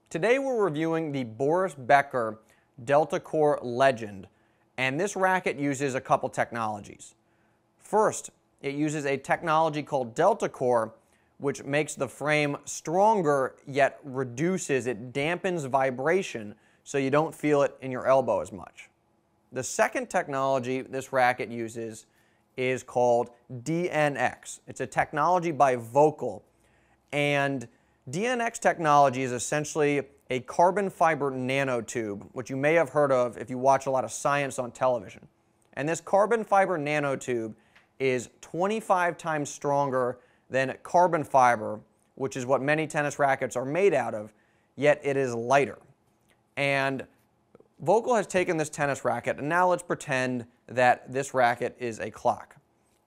Today we're reviewing the Boris Becker Delta Core Legend, and this racket uses a couple technologies. First, it uses a technology called Delta Core, which makes the frame stronger yet reduces, it dampens vibration so you don't feel it in your elbow as much. The second technology this racket uses is called DNX. It's a technology by Volkl, and DNX technology is essentially a carbon fiber nanotube, which you may have heard of if you watch a lot of science on television. And this carbon fiber nanotube is 25 times stronger than carbon fiber, which is what many tennis rackets are made out of, yet it is lighter. And Volkl has taken this tennis racket, and now let's pretend that this racket is a clock.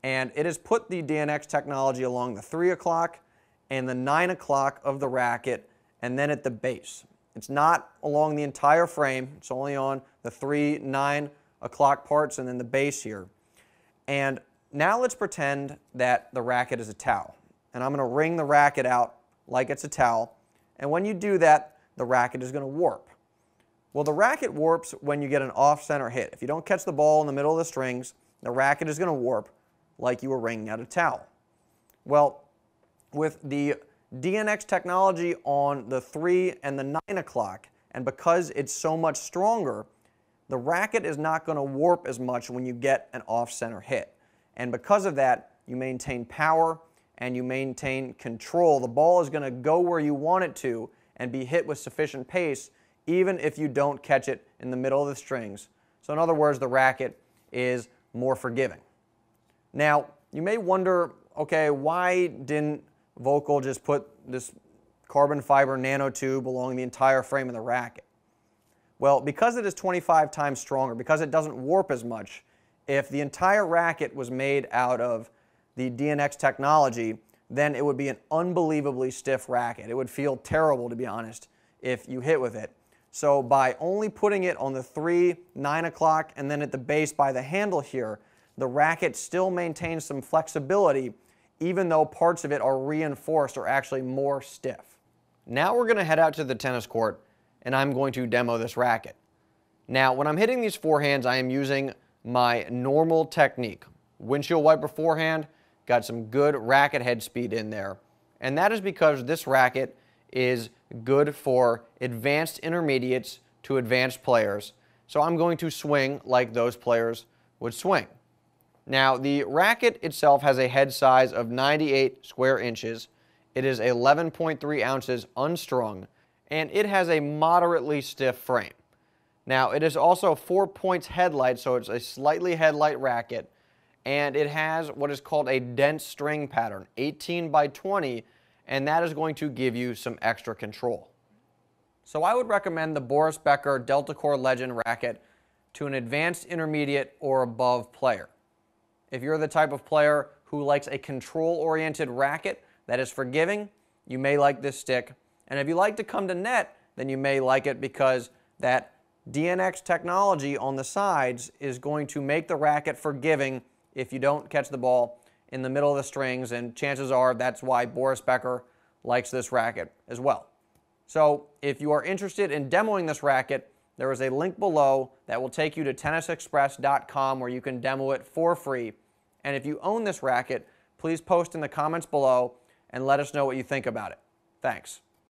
And it has put the DNX technology along the 3 o'clock and the 9 o'clock of the racket, and then at the base. It's not along the entire frame, it's only on the 3, 9 o'clock parts and then the base here. And now let's pretend that the racket is a towel. And I'm going to wring the racket out like it's a towel. And when you do that, the racket is going to warp. Well, the racket warps when you get an off-center hit. If you don't catch the ball in the middle of the strings, the racket is going to warp like you were wringing out a towel. Well, with the DNX technology on the 3 and the 9 o'clock, and because it's so much stronger, the racket is not going to warp as much when you get an off-center hit. And because of that, you maintain power and you maintain control. The ball is going to go where you want it to and be hit with sufficient pace, even if you don't catch it in the middle of the strings. So in other words, the racket is more forgiving. Now, you may wonder, okay, why didn't Volkl just put this carbon fiber nanotube along the entire frame of the racket? Well, because it is 25 times stronger, because it doesn't warp as much, if the entire racket was made out of the DNX technology, then it would be an unbelievably stiff racket. It would feel terrible, to be honest, if you hit with it. So by only putting it on the 3, 9 o'clock, and then at the base by the handle here, the racket still maintains some flexibility, even though parts of it are reinforced or actually more stiff. Now we're going to head out to the tennis court, and I'm going to demo this racket. Now, when I'm hitting these forehands, I am using my normal technique. Windshield wiper forehand, got some good racket head speed in there. And that is because this racket is good for advanced intermediates to advanced players. So I'm going to swing like those players would swing. Now, the racket itself has a head size of 98 square inches. It is 11.3 ounces unstrung, and it has a moderately stiff frame. Now, it is also 4 points headlight, so it's a slightly headlight racket, and it has what is called a dense string pattern, 18 by 20, and that is going to give you some extra control. So I would recommend the Boris Becker Delta Core Legend racket to an advanced intermediate or above player. If you're the type of player who likes a control-oriented racket that is forgiving, you may like this stick. And if you like to come to net, then you may like it because that DNX technology on the sides is going to make the racket forgiving if you don't catch the ball in the middle of the strings, and chances are that's why Boris Becker likes this racket as well. So if you are interested in demoing this racket, there is a link below that will take you to tennisexpress.com where you can demo it for free. And if you own this racket, please post in the comments below and let us know what you think about it. Thanks.